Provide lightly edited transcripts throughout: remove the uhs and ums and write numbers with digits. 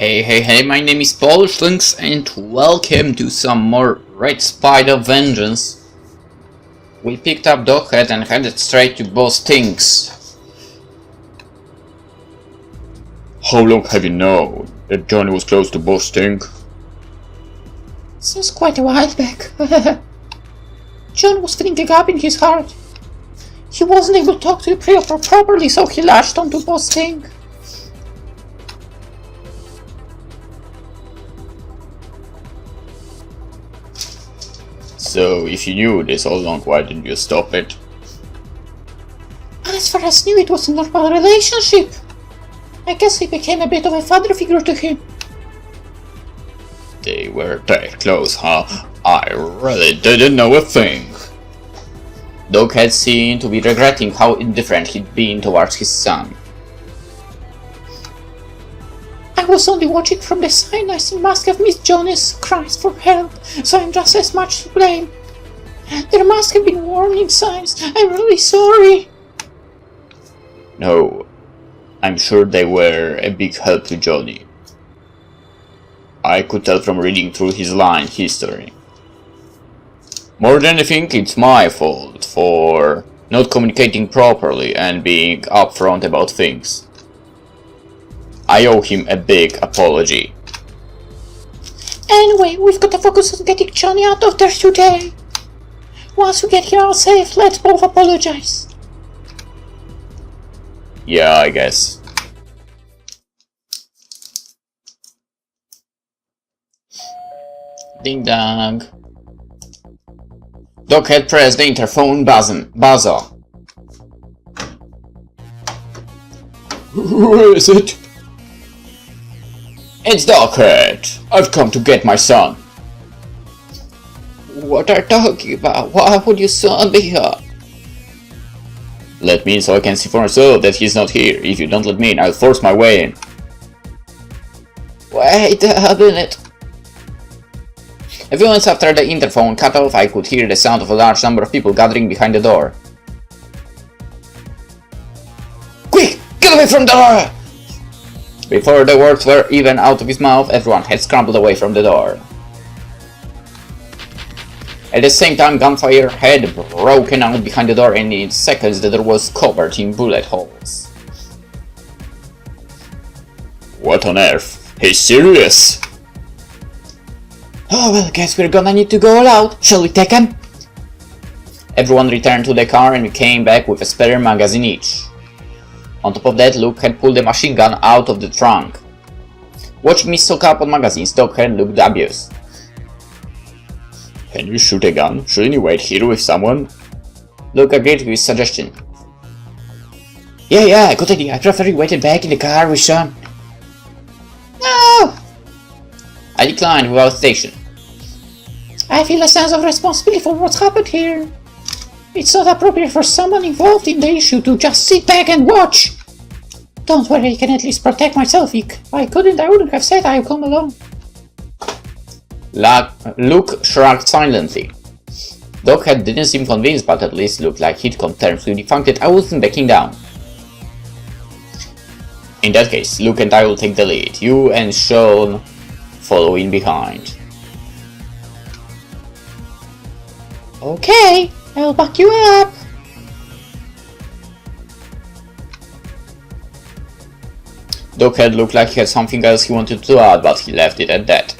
Hey, my name is PolishLynx and welcome to some more Red Spider Vengeance. We picked up Doghead and headed straight to boss Ting's. How long have you known that Johnny was close to boss Ting? Since quite a while back. John was feeling a gap in his heart. He wasn't able to talk to the pre-opera properly, so he latched onto boss Ting. So, if you knew this all along, why didn't you stop it? As far as I knew, it was a normal relationship. I guess he became a bit of a father figure to him. They were that close, huh? I really didn't know a thing. Doghead seemed to be regretting how indifferent he'd been towards his son. I was only watching from the sidelines. He must have missed Johnny's cries for help, so I'm just as much to blame. There must have been warning signs. I'm really sorry. No, I'm sure they were a big help to Johnny. I could tell from reading through his line history. More than anything, it's my fault for not communicating properly and being upfront about things. I owe him a big apology. Anyway, we've got to focus on getting Johnny out of there today. Once we get here all safe, let's both apologize. Yeah, I guess. Ding dong. Doghead pressed the interphone buzzer. Who is it? It's Doghead. I've come to get my son. What are you talking about? Why would your son be here? Let me in so I can see for myself that he's not here. If you don't let me in, I'll force my way in. Wait a minute. A few minutes after the interphone cut off, I could hear the sound of a large number of people gathering behind the door. Quick! Get away from the door! Before the words were even out of his mouth, everyone had scrambled away from the door. At the same time, gunfire had broken out behind the door, and in seconds the door was covered in bullet holes. What on earth? He's serious! Oh well, guess we're gonna need to go all out. Shall we take him? Everyone returned to the car and we came back with a spare magazine each. On top of that, Luke had pulled the machine gun out of the trunk. Watching me stock up on magazines, Doghead looked dubious. Can you shoot a gun? Shouldn't you wait here with someone? Luke agreed with his suggestion. Yeah, good idea. I prefer you waited back in the car with Sean. No! I declined without hesitation. I feel a sense of responsibility for what's happened here. It's not appropriate for someone involved in the issue to just sit back and watch. Don't worry, I can at least protect myself. If I couldn't, I wouldn't have said I'd come alone. Luke shrugged silently. Doghead didn't seem convinced, but at least looked like he'd come to terms with the fact that I wasn't backing down. In that case, Luke and I will take the lead. You and Sean follow in behind. Okay, I'll back you up. Doghead looked like he had something else he wanted to add, but he left it at that.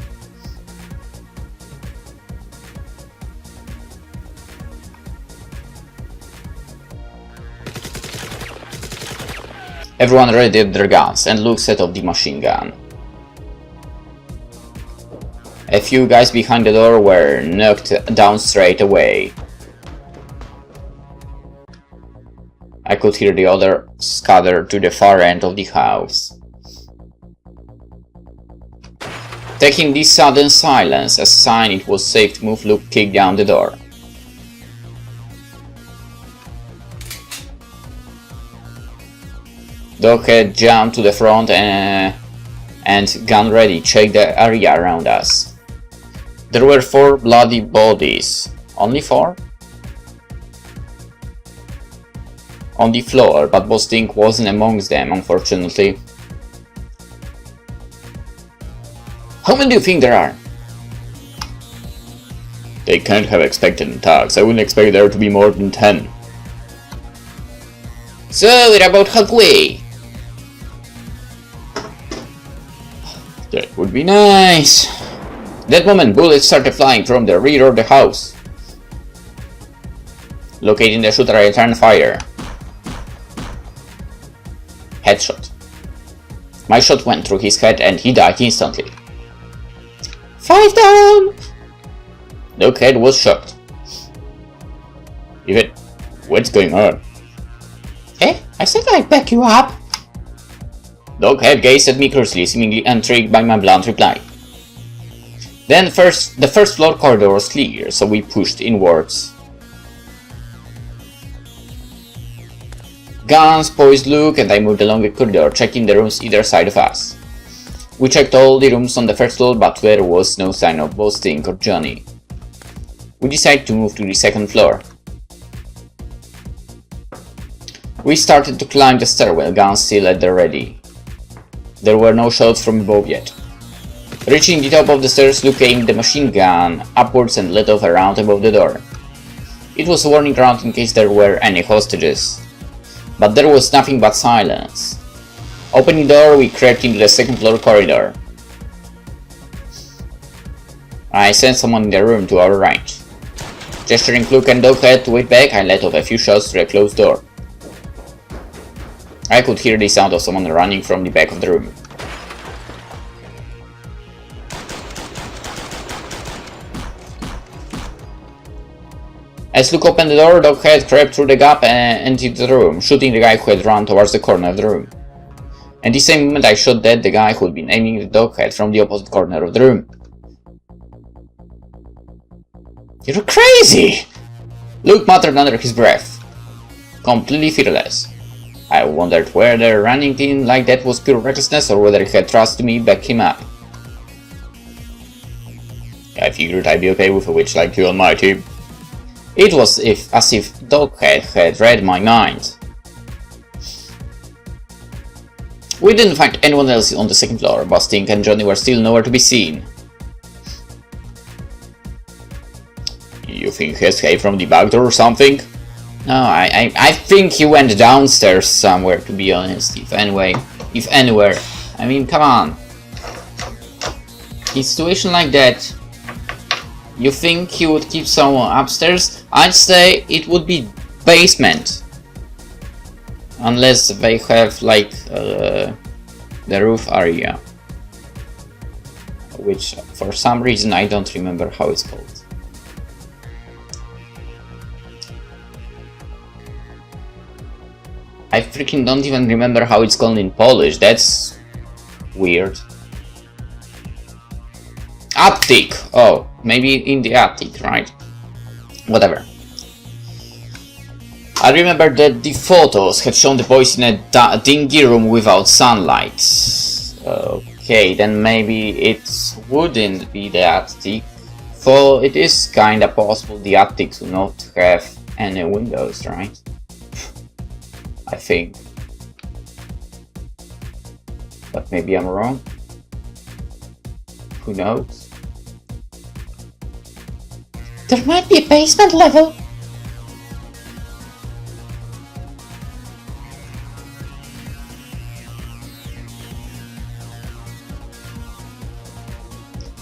Everyone readied their guns, and Luke set off the machine gun. A few guys behind the door were knocked down straight away. I could hear the others scatter to the far end of the house. Taking this sudden silence as a sign it was safe to move, Luke kicked down the door. Doghead jumped to the front and gun ready, checked the area around us. There were 4 bloody bodies. Only 4? On the floor, but boss Ting wasn't amongst them, unfortunately. How many do you think there are? They can't have expected attacks. I wouldn't expect there to be more than 10. So we're about halfway. That would be Nice. That moment, bullets started flying from the rear of the house. Locating the shooter, I returned fire. Headshot. My shot went through his head and he died instantly. 5 down! Doghead was shocked. Yvet, what's going on? Eh? I said I'd back you up. Doghead gazed at me closely, seemingly intrigued by my blunt reply. Then the first floor corridor was clear, so we pushed inwards. Guns poised Luke and I moved along the corridor, checking the rooms either side of us. We checked all the rooms on the first floor, but there was no sign of both Ting or Johnny. We decided to move to the second floor. We started to climb the stairwell, guns still at the ready. There were no shots from above yet. Reaching the top of the stairs, Luke aimed the machine gun upwards and let off a round above the door. It was a warning round in case there were any hostages. But there was nothing but silence. Opening the door, we crept into the second floor corridor. I sensed someone in the room to our right. Gesturing Luke and Doghead to wait back, I let off a few shots through a closed door. I could hear the sound of someone running from the back of the room. As Luke opened the door, Doghead crept through the gap and into the room, shooting the guy who had run towards the corner of the room. At the same moment, I shot dead the guy who had been aiming the Doghead from the opposite corner of the room. "You're crazy!" Luke muttered under his breath. Completely fearless. I wondered whether running in like that was pure recklessness or whether he had trusted me back him up. I figured I'd be okay with a witch like you on my team. It was as if Doghead had read my mind. We didn't find anyone else on the second floor, but Ting and Johnny were still nowhere to be seen. You think he escaped from the back door or something? No, I think he went downstairs somewhere, to be honest, if anywhere. I mean, come on. In a situation like that, you think he would keep someone upstairs? I'd say it would be basement. Unless they have, like, the roof area. Which, for some reason, I don't remember how it's called. I freaking don't even remember how it's called in Polish. That's weird. Attic! Oh, maybe in the attic, right? Whatever. I remember that the photos had shown the boys in a dingy room without sunlight. Okay, then maybe it wouldn't be the attic. For it is kinda possible the attic to not have any windows, right? I think. But maybe I'm wrong. Who knows? There might be a basement level.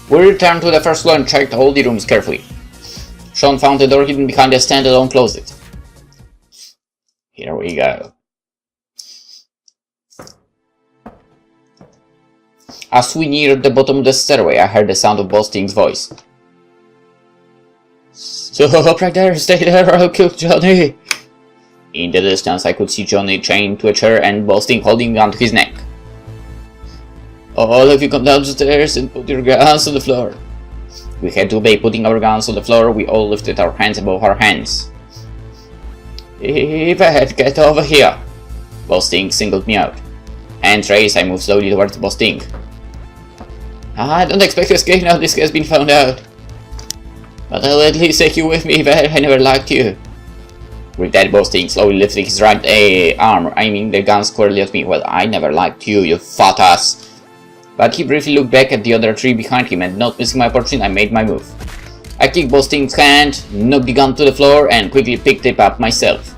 We returned to the first floor and checked all the rooms carefully. Sean found the door hidden behind a standalone closet. Here we go. As we neared the bottom of the stairway, I heard the sound of Boss Ting's voice. "Stop right there, stay there, or I'll kill Johnny!" In the distance, I could see Johnny chained to a chair and Boss Ting holding onto his neck. "All of you come downstairs and put your guns on the floor." We had to obey, putting our guns on the floor. We all lifted our hands above our hands. "Yvet, get over here!" Boss Ting singled me out. Hand raised, I moved slowly towards Boss Ting. "I don't expect to escape now this has been found out. But I'll at least take you with me, Yvet. I never liked you." With that, Boss Ting slowly lifted his right arm, aiming the gun squarely at me. "Well, I never liked you, you fat ass. but he briefly looked back at the other tree behind him, and not missing my opportunity, I made my move. I kicked both Sting's hand, knocked the gun to the floor, and quickly picked it up myself.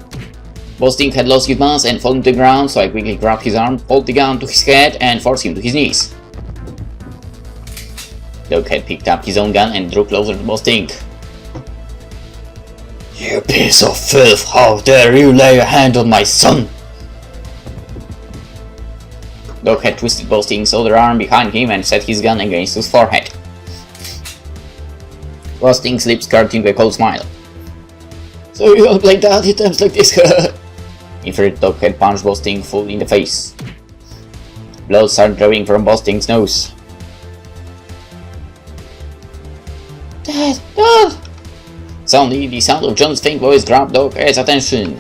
Both Ting had lost his balance and fallen to the ground, so I quickly grabbed his arm, pulled the gun to his head, and forced him to his knees. Dog had picked up his own gun and drew closer to both Ting. You piece of filth! How dare you lay a hand on my son! Dog had twisted both Sting's other arm behind him and set his gun against his forehead. Both Sting's lips curved into a cold smile. So you don't play daddy times like this, Infrared Dog had punched both Sting full in the face. Blood started dripping from both Sting's nose. Dad! Suddenly, the sound of John's faint voice grabbed Dog's attention.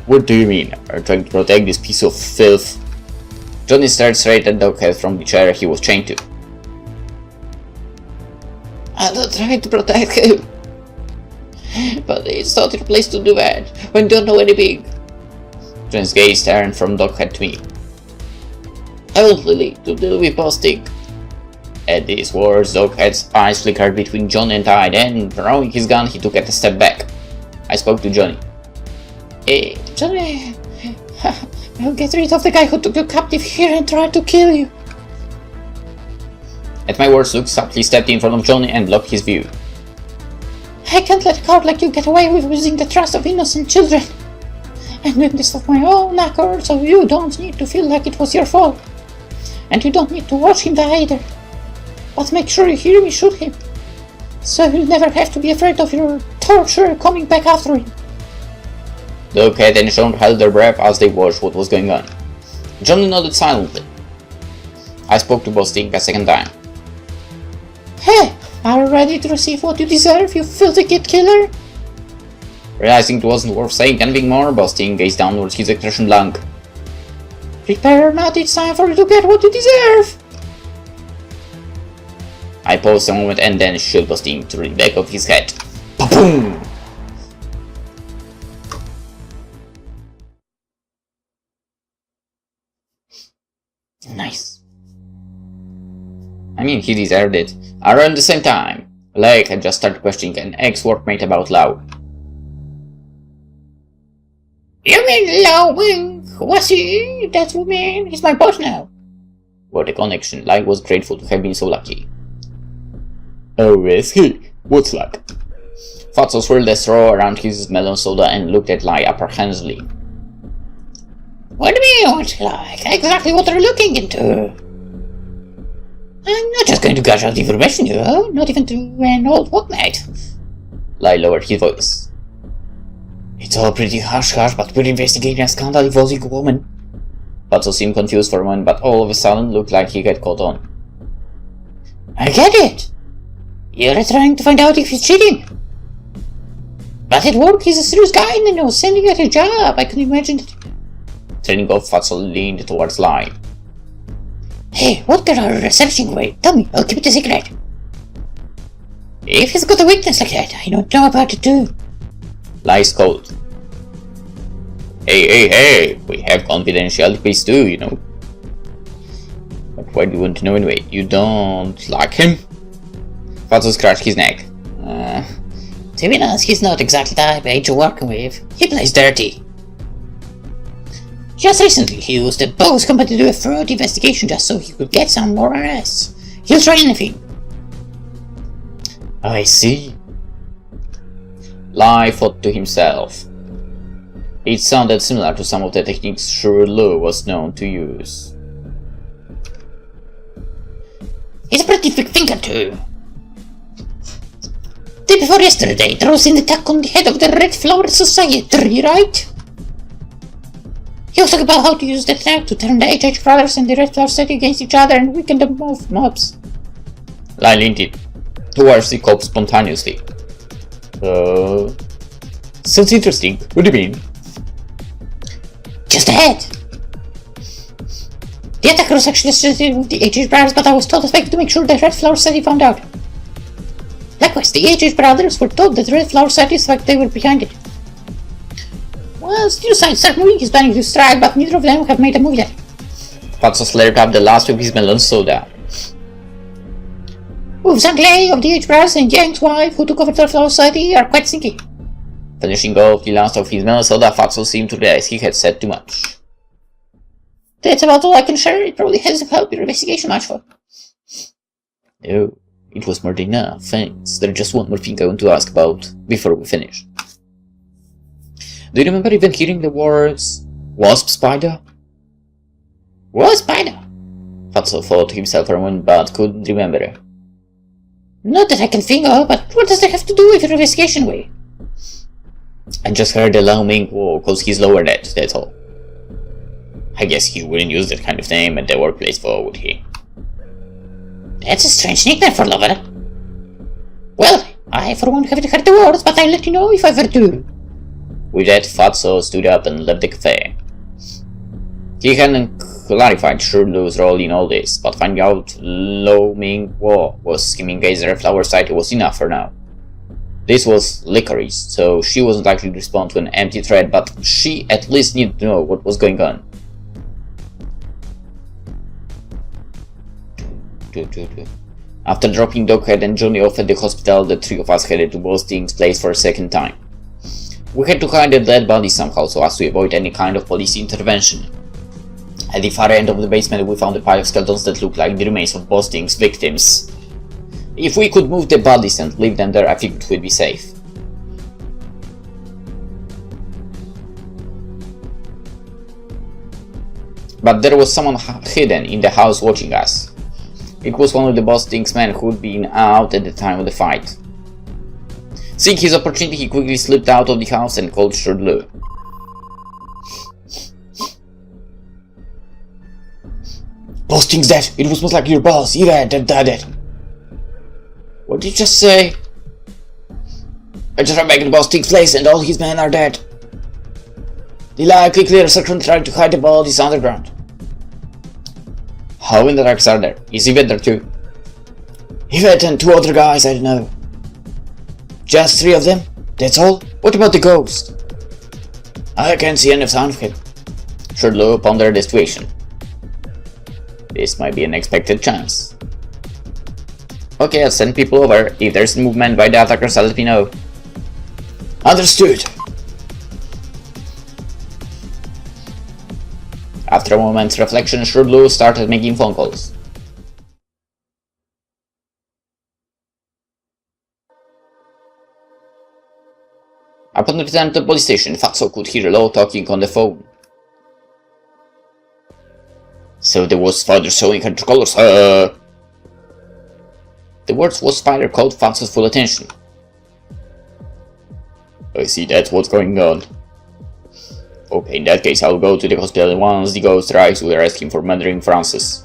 What do you mean? Are you trying to protect this piece of filth? Johnny stared straight at Doghead from the chair he was chained to. I'm not trying to protect him. But it's not your place to do that when you don't know anything. John's gaze turned from Doghead to me. I want Lily to deal with posting. At these words, Doghead's eyes flickered between John and I, then, throwing his gun, he took a step back. I spoke to Johnny. Hey, Johnny, I'll get rid of the guy who took you captive here and tried to kill you. At my words, Luke subtly stepped in front of Johnny and blocked his view. I can't let a coward like you get away with losing the trust of innocent children. I'm doing this of my own accord, so you don't need to feel like it was your fault. And you don't need to watch him die either. But make sure you hear me shoot him, so you'll never have to be afraid of your torturer coming back after him. Doghead and John held their breath as they watched what was going on. Johnny nodded silently. I spoke to both Sting a second time. Hey, are you ready to receive what you deserve, you filthy kid killer? Realizing it wasn't worth saying anything more, both Sting gazed downwards his expression blank. Prepare your mouth, it's time for you to get what you deserve! I paused a moment and then shot both Sting to the back of his head. Boom! Nice. I mean, he deserved it. Around the same time, Lake had just started questioning an ex-workmate about Lau. You mean Lau Wing? Was he? That's what I mean. He's my boss now. What a connection. Lake was grateful to have been so lucky. Oh, is he? What's luck? Fatso swirled a straw around his melon soda and looked at Lai apprehensively. What do you mean, what's like? Exactly what are you looking into? I'm not just going to gush out information, you know, not even to an old workmate. Lai lowered his voice. It's all pretty hush-hush, but we're investigating a scandal involving a woman. Fatso seemed confused for a moment, but all of a sudden looked like he had caught on. I get it! You're trying to find out if he's cheating. But at work, he's a serious guy and I was sending you at a job. I can imagine that. Turning off, Fatso leaned towards Lai. Hey, what girl are you researching for? Tell me, I'll keep it a secret. If he's got a weakness like that, I don't know about it too. Lai scolded. Hey, we have confidentialities too, you know. But why do you want to know anyway? You don't like him? Fatso scratched his neck. To be honest, he's not exactly the type age you're working with. He plays dirty. Just recently, he used the boss company to do a fraud investigation just so he could get some more arrests. He'll try anything. I see. Lai thought to himself. It sounded similar to some of the techniques Sherwood Law was known to use. He's a pretty quick thinker too. Day before yesterday, there was an attack on the head of the Red Flower Society, right? He was talking about how to use the attack to turn the HH brothers and the Red Flower Society against each other and weaken the mobs. Lai leaned in towards the cop spontaneously. Sounds interesting. What do you mean? Just ahead. The attacker was actually associated with the HH brothers, but I was told to make sure the Red Flower Society found out. Likewise, the HH brothers were told that the Red Flower Society suspected they were behind it. Well, still sides are moving, he's planning to strike, but neither of them have made a move yet. Fatso slurped up the last of his melon soda. Zhanglei of the H-Brass and Yang's wife, who took over the Flower Society, are quite stinky. Finishing off the last of his melon soda, Fatso seemed to realize he had said too much. That's about all I can share. It probably hasn't helped your investigation much for. No, it was more than enough, thanks. There's just one more thing I want to ask about before we finish. Do you remember even hearing the words wasp spider? Wasp spider? Fatso thought himself for a moment but couldn't remember. Not that I can think of, but what does that have to do with your investigation way? I just heard the Lao Ming Wo cause he's lower that, that's all. I guess he wouldn't use that kind of name at the workplace though, would he? That's a strange nickname for lover. Well, I for one haven't heard the words, but I'll let you know if I ever do. With that, Fatso stood up and left the cafe. He hadn't clarified Shurlu's role in all this, but finding out Lo Ming Wo was scheming against the Flower Society was enough for now. This was Licorice, so she wasn't likely to respond to an empty threat, but she at least needed to know what was going on. After dropping Doghead and Johnny off at the hospital, the three of us headed to Ting's place for a second time. We had to hide the dead body somehow so as to avoid any kind of police intervention. At the far end of the basement we found a pile of skeletons that looked like the remains of Ting's victims. If we could move the bodies and leave them there, I think we'd be safe. But there was someone hidden in the house watching us. It was one of the Ting's men who'd been out at the time of the fight. Seeing his opportunity, he quickly slipped out of the house and called Shurlu. Ting's dead. It was most like your boss, Yvet, that did it. What did you just say? I just ran back to Ting's place and all his men are dead. They likely cleared a section trying to hide the bodies underground. How in the rocks are there? Is Yvet there too? Yvet and two other guys, I don't know. Just three of them? That's all? What about the ghost? I can't see any sign of him. Shurlu pondered the situation. This might be an expected chance. Okay, I'll send people over. If there's movement by the attackers, I'll let me know. Understood. After a moment's reflection, Shurlu started making phone calls. Upon return to the police station, Fatso could hear Lo talking on the phone. So there was father showing her true colors, The words "was spider" caught Fatso's full attention. I see that's what's going on. Okay, in that case I'll go to the hospital once the ghost arrives to arrest him for murdering Francis.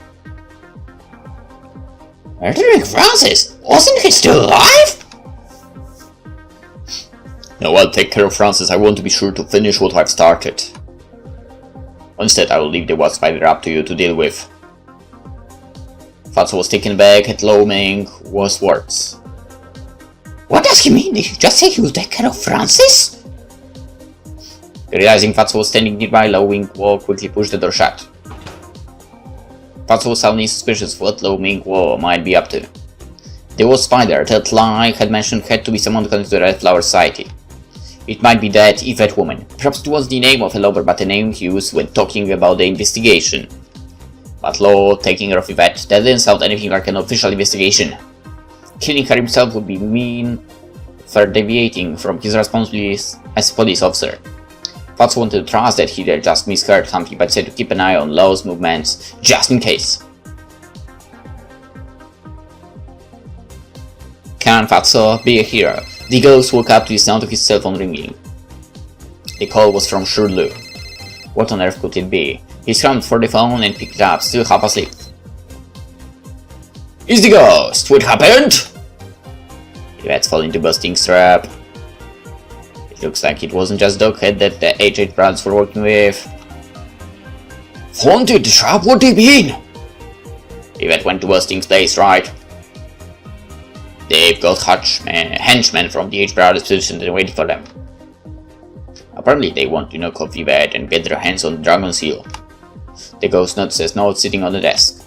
Murdering Francis? Wasn't he still alive? No, I'll take care of Francis. I want to be sure to finish what I've started. Instead, I will leave the Wasp Spider up to you to deal with. Fatso was taken back at Lo Ming Wo's words. What does he mean? Did he just say he will take care of Francis? Realizing Fatso was standing nearby, Lo Ming Wo quickly pushed the door shut. Fatso was suddenly suspicious of what Lo Ming Wo might be up to. The Wasp Spider that Lai had mentioned had to be someone connected to the Red Flower Society. It might be that Yvet woman. Perhaps it was the name of a lover, but a name he used when talking about the investigation. But Lo taking her of Yvet, that didn't sound anything like an official investigation. Killing her himself would be mean for deviating from his responsibilities as a police officer. Fatso wanted to trust that he had just misheard something, but said to keep an eye on Lo's movements, just in case. Can Fatso be a hero? The ghost woke up to the sound of his cell phone ringing. The call was from Shurlu. What on earth could it be? He scrambled for the phone and picked it up, still half asleep. It's the ghost! What happened? Yvet's falling into Ting's trap. It looks like it wasn't just Doghead that the H8 brothers were working with. Fall into the trap? What do you mean? Yvet went to Ting's place, right? They've got henchmen from the H brothers positioned and waiting for them. Apparently they want to knock off Yvet and get their hands on the Dragon Seal. The ghost notices note sitting on the desk.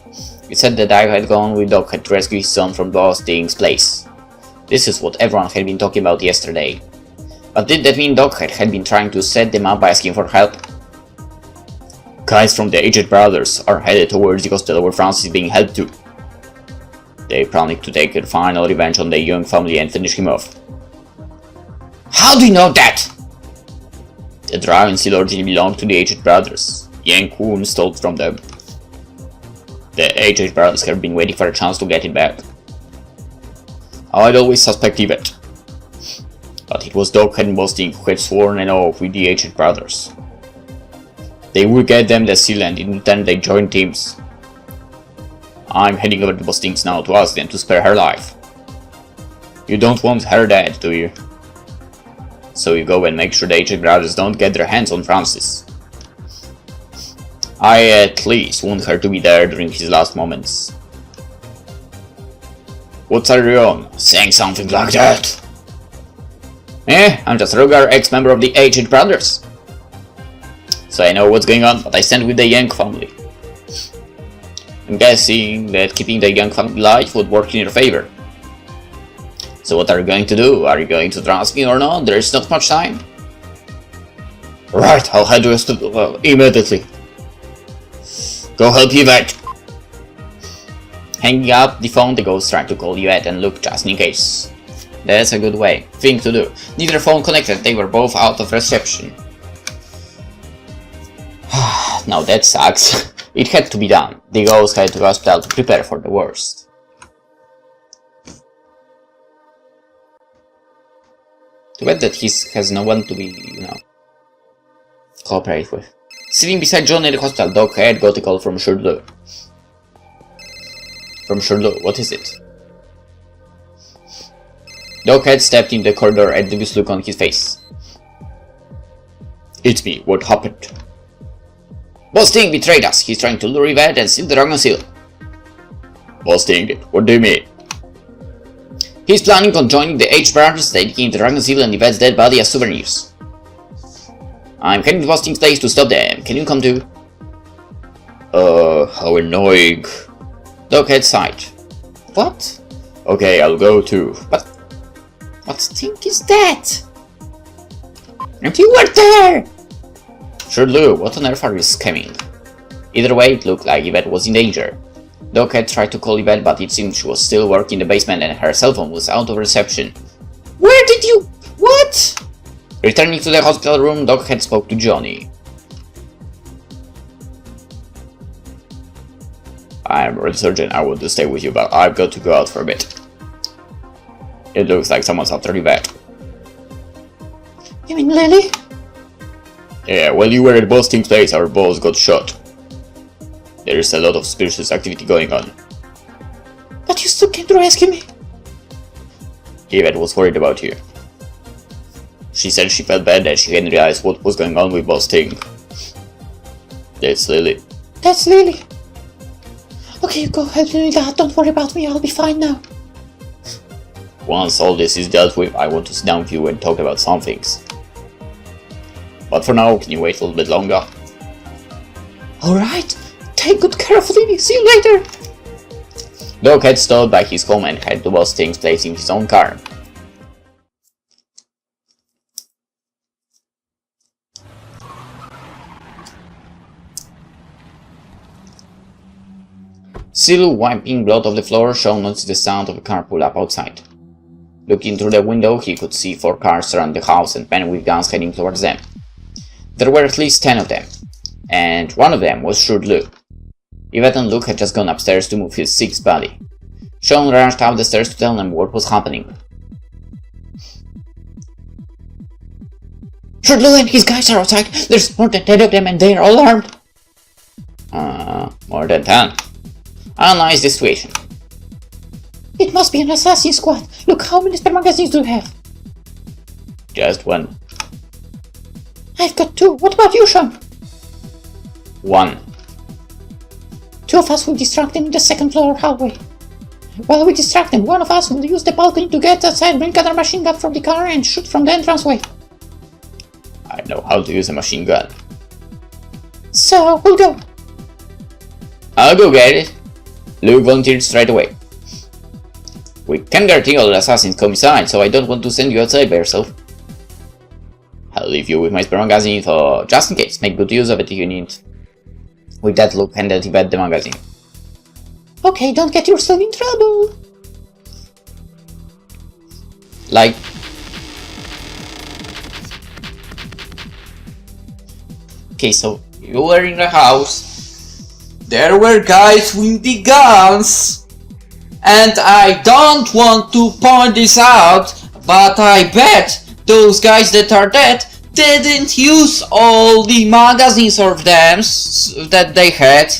It said that I had gone with Doghead to rescue his son from Boss Ting's place. This is what everyone had been talking about yesterday. But did that mean Doghead had been trying to set them up by asking for help? Guys from the aged brothers are headed towards the hostel where Francis is being held to. They planning to take their final revenge on the young family and finish him off. How do you know that? The driving seal originally belonged to the aged brothers. Yang Kun stole it from them. The aged brothers have been waiting for a chance to get it back. I'd always suspect Yvet. But it was Doghead and Boss Ting who had sworn an oath with the aged brothers. They would get them the seal and in return they joined teams. I'm heading over to Boss Ting's now to ask them to spare her life. You don't want her dead, do you? So you go and make sure the aged brothers don't get their hands on Francis. I at least want her to be there during his last moments. What are you on, saying something like that? I'm just a regular ex-member of the aged brothers. So I know what's going on, but I stand with the Yang family. I'm guessing that keeping the Yang family alive would work in your favor. So what are you going to do? Are you going to trust me or not? There is not much time. Right, I'll head to the immediately. Go help Yvet. Hanging up the phone, the ghost tried to call Yvet and look just in case. That's a good thing to do. Neither phone connected, they were both out of reception. Now that sucks. It had to be done. The ghost headed to the hospital to prepare for the worst. Too bad that he has no one to be, cooperate with. Sitting beside John in the hospital, Doghead got a call from Shurdlu. From Shurdlu, what is it? Doghead stepped in the corridor, a dubious look on his face. It's me, what happened? Boss Ting betrayed us. He's trying to lure Yvet and steal the Dragon Seal. Boss Ting did? What do you mean? He's planning on joining the H brothers, taking the Dragon Seal and Yvet's dead body as souvenirs. I'm heading to Boss Ting's place to stop them. Can you come too? How annoying. Doghead sighed. What? Okay, I'll go too. But what stink is that? And you were there! Shurdlu, what on earth are you scamming? Either way, it looked like Yvet was in danger. Doghead tried to call Yvet, but it seemed she was still working in the basement and her cell phone was out of reception. Where did you... what? Returning to the hospital room, Doghead spoke to Johnny. I'm a surgeon, I want to stay with you, but I've got to go out for a bit. It looks like someone's after Yvet. You mean Lily? Yeah, while you were at Boss Ting's place, our boss got shot. There's a lot of suspicious activity going on. But you still came to rescue me? Yvet was worried about you. She said she felt bad that she hadn't realized what was going on with Boss Ting. That's Lily. That's Lily. Okay, go ahead and do that. Don't worry about me, I'll be fine now. Once all this is dealt with, I want to sit down with you and talk about some things. But for now, can you wait a little bit longer? Alright, take good care of Lily, see you later! Doghead stopped by his home and headed to Boss Ting's place in his own car. Still wiping blood off the floor, Sean noticed the sound of a car pull up outside. Looking through the window, he could see 4 cars around the house and men with guns heading towards them. There were at least 10 of them, and one of them was Shurdlu. Yvet and Luke had just gone upstairs to move his 6th body. Sean rushed up the stairs to tell them what was happening. Shurdlu and his guys are outside. There's more than 10 of them and they are all armed. More than 10. Analyze the situation. It must be an assassin squad. Look, how many spare magazines do you have? Just 1. I've got 2. What about you, Sean? 1. 2 of us will distract them in the 2nd floor hallway. While we distract them, one of us will use the balcony to get outside, bring another machine gun from the car and shoot from the entranceway. I know how to use a machine gun. So, we'll go. I'll go get it. Luke volunteered straight away. We can't guarantee all the assassins come inside, so I don't want to send you outside by yourself. I'll leave you with my spare magazine for just in case. Make good use of it if you need. With that, Luke handed Yvet the magazine. Okay, don't get yourself in trouble. Like... Okay, so you were in the house. There were guys with the guns. And I don't want to point this out, but I bet those guys that are dead didn't use all the magazines of them that they had.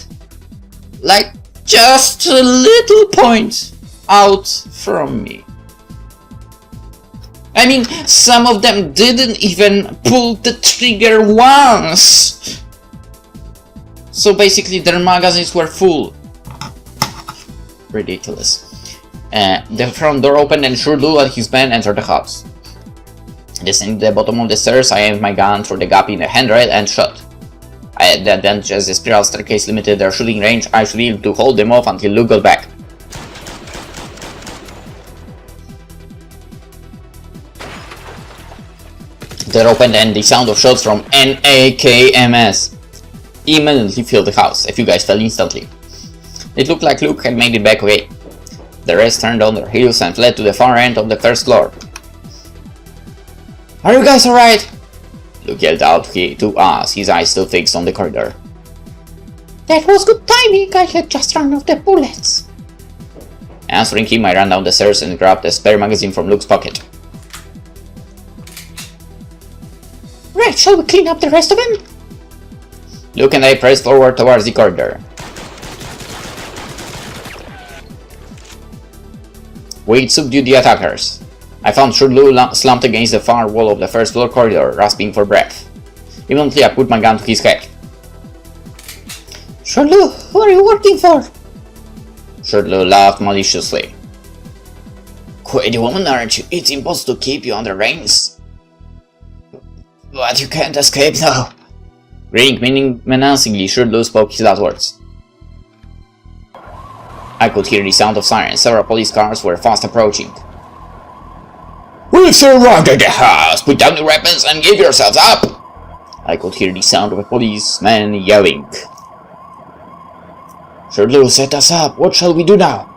Like, just a little point out from me. I mean, some of them didn't even pull the trigger once. So basically their magazines were full. Ridiculous. The front door opened and Shurdu and his men entered the house. Descending to the bottom of the stairs, I aimed my gun through the gap in the handrail and shot. I had the advantage as the spiral staircase limited their shooting range. I should be able to hold them off until Luke got back. The door opened and the sound of shots from NAKMS immediately filled the house. A few guys fell instantly. It looked like Luke had made it back okay. The rest turned on their heels and fled to the far end of the first floor. Are you guys alright? Luke yelled out to us, his eyes still fixed on the corridor. That was good timing, I had just run out the bullets. Answering him, I ran down the stairs and grabbed a spare magazine from Luke's pocket. Right, shall we clean up the rest of them? Luke and I pressed forward towards the corridor. We subdued the attackers. I found Shurdu slumped against the far wall of the first floor corridor, rasping for breath. Immediately I put my gun to his head. Shurdu, who are you working for? Shurdu laughed maliciously. Quite a woman, aren't you? It's impossible to keep you under reins. But you can't escape now. Grinning menacingly, Shurdu spoke his last words. I could hear the sound of sirens. Several police cars were fast approaching. We've surrounded the house! Put down your weapons and give yourselves up! I could hear the sound of a policeman yelling. Shurdu set us up. What shall we do now?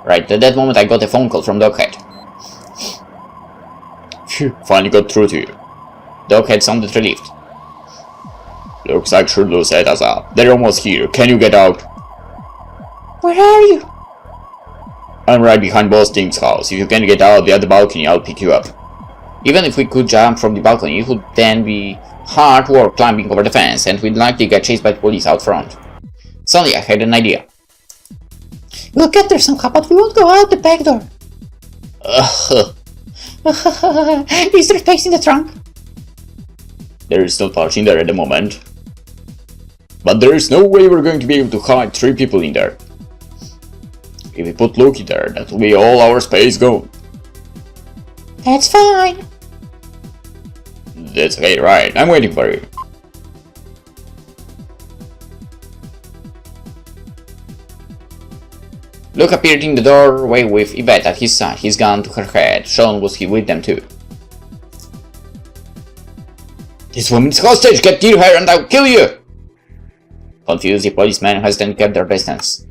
Right at that moment I got a phone call from Doghead. Phew, finally got through to you. Doghead sounded relieved. Looks like Shurdu set us up. They're almost here. Can you get out? Where are you? I'm right behind Boss Ting's house. If you can get out the other balcony, I'll pick you up. Even if we could jump from the balcony, it would then be hard work climbing over the fence, and we'd likely get chased by the police out front. Suddenly I had an idea. We'll get there somehow, but we won't go out the back door. Is there space in the trunk? There is not much in there at the moment. But there is no way we're going to be able to hide 3 people in there. If we put Loki there, that will be all our space gone. That's fine. That's okay, right? I'm waiting for you. Luke appeared in the doorway with Yvet at his side, his gun to her head. Sean was with them too. This woman's hostage! Get near her and I'll kill you! Confused, the policemen hesitant kept their distance.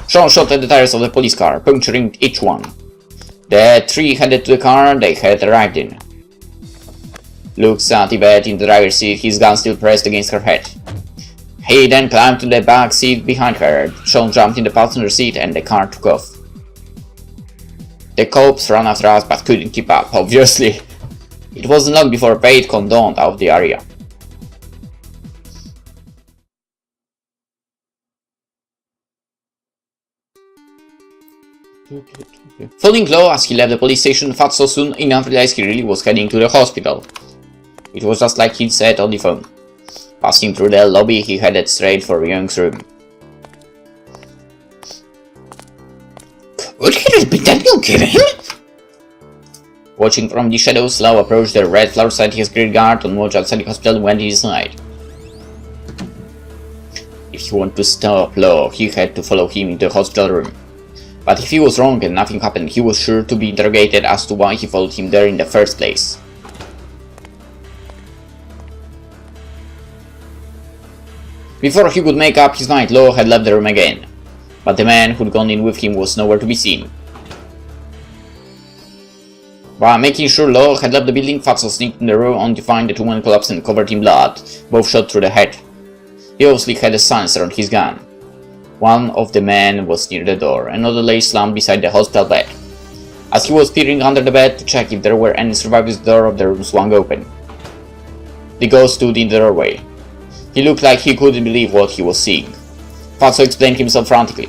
Sean shot at the tires of the police car, puncturing each one. The 3 headed to the car they had arrived in. Luke sat Yvet in the driver's seat, his gun still pressed against her head. He then climbed to the back seat behind her. Sean jumped in the passenger seat and the car took off. The cops ran after us but couldn't keep up, obviously. It wasn't long before Pate condoned out of the area. Falling low as he left the police station, Fat so soon enough realized he really was heading to the hospital. It was just like he'd said on the phone. Passing through the lobby, he headed straight for Young's room. Could he have been that you'll kill him? Watching from the shadows, Lau approached the red floor beside his great guard on watch outside the hospital and went inside. If he wanted to stop Law, he had to follow him into the hospital room. But if he was wrong and nothing happened, he was sure to be interrogated as to why he followed him there in the first place. Before he could make up his mind, Law had left the room again, but the man who'd gone in with him was nowhere to be seen. While making sure Law had left the building, Fatso sneaked in the room only to find the two men collapsed and covered in blood, both shot through the head. He obviously had a silencer on his gun. One of the men was near the door, another lay slumped beside the hospital bed. As he was peering under the bed to check if there were any survivors, the door of the room swung open. The ghost stood in the doorway. He looked like he couldn't believe what he was seeing. Fatso explained himself frantically.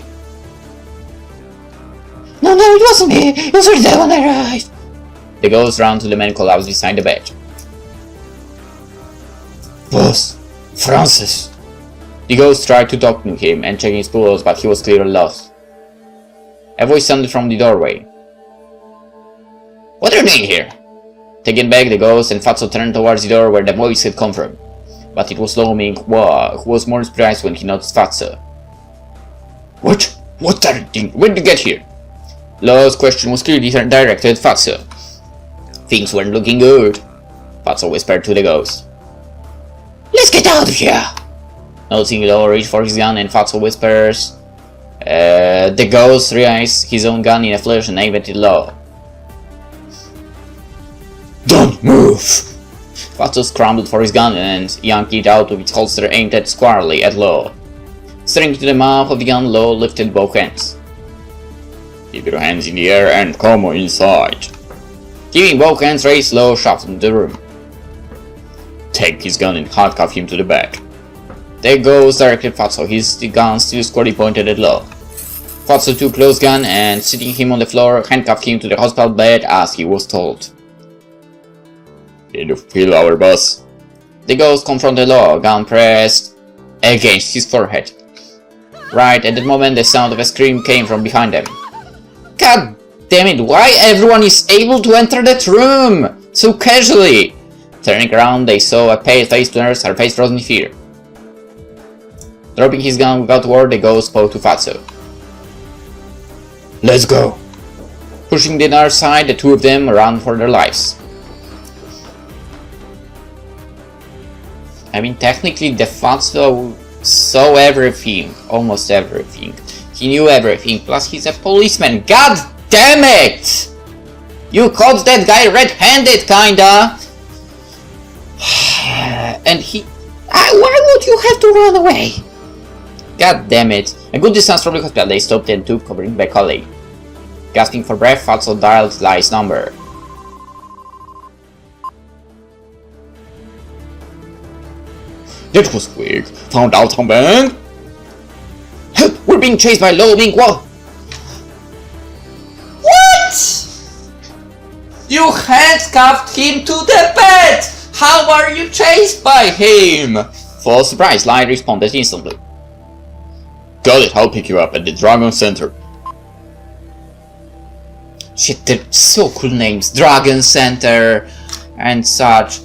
No, it wasn't me. It was already there when I arrived. The ghost ran to the man collapsed beside the bed. Boss, Francis. The ghost tried to talk to him and check his pulse, but he was clearly lost. A voice sounded from the doorway. What are you doing here? Taken back, the ghost and Fatso turned towards the door where the voice had come from. But it was Lo Ming who was more surprised when he noticed Fatso. What? What are you doing? When did you get here? Lo's question was clearly directed at Fatso. Things weren't looking good, Fatso whispered to the ghost. Let's get out of here! Noticing Lo reached for his gun and Fatso whispers. The ghost raised his own gun in a flash and aimed at Lo. Don't move! Fatso scrambled for his gun and yanked it out of its holster aimed at squarely at Lo. Staring into the mouth of the gun, Lo lifted both hands. Keep your hands in the air and come inside. Keeping both hands raised, Lo shot into the room. Take his gun and handcuff him to the bed. The ghost directed Fatso, his gun still squarely pointed at Lo. Fatso took Lo's gun and, sitting him on the floor, handcuffed him to the hospital bed as he was told. Did you feel our boss? The ghost confronted Lo, gun pressed against his forehead. Right at that moment, the sound of a scream came from behind them. God damn it, why everyone is able to enter that room so casually? Turning around, they saw a pale-faced nurse, her face frozen in fear. Dropping his gun without word, the ghost spoke to Fatso. Let's go. Pushing the nurse aside, the two of them ran for their lives. I mean, technically, the Fatso saw everything, almost everything. He knew everything, plus he's a policeman. God damn it! You caught that guy red-handed, kinda! And he... Why would you have to run away? God damn it. A good distance from the hospital, they stopped and took covering back alley. Gasping for breath, Fatso dialed Lai's number. That was quick. Found out how bad? Help! We're being chased by Lo Ming. What? You handcuffed him to the bed! How are you chased by him? For surprise, Lai responded instantly. Got it, I'll pick you up at the Dragon Center. Shit, they're so cool names. Dragon Center and such.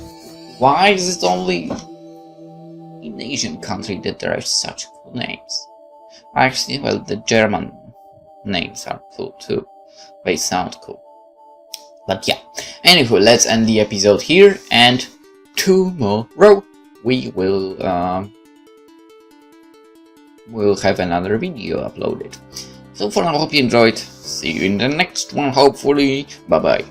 Why is it only in Asian country that there are such cool names? Actually, well, the German names are cool too. They sound cool. But yeah, anyway, let's end the episode here, and tomorrow we will we'll have another video uploaded. So for now, hope you enjoyed. See you in the next one, hopefully. Bye bye.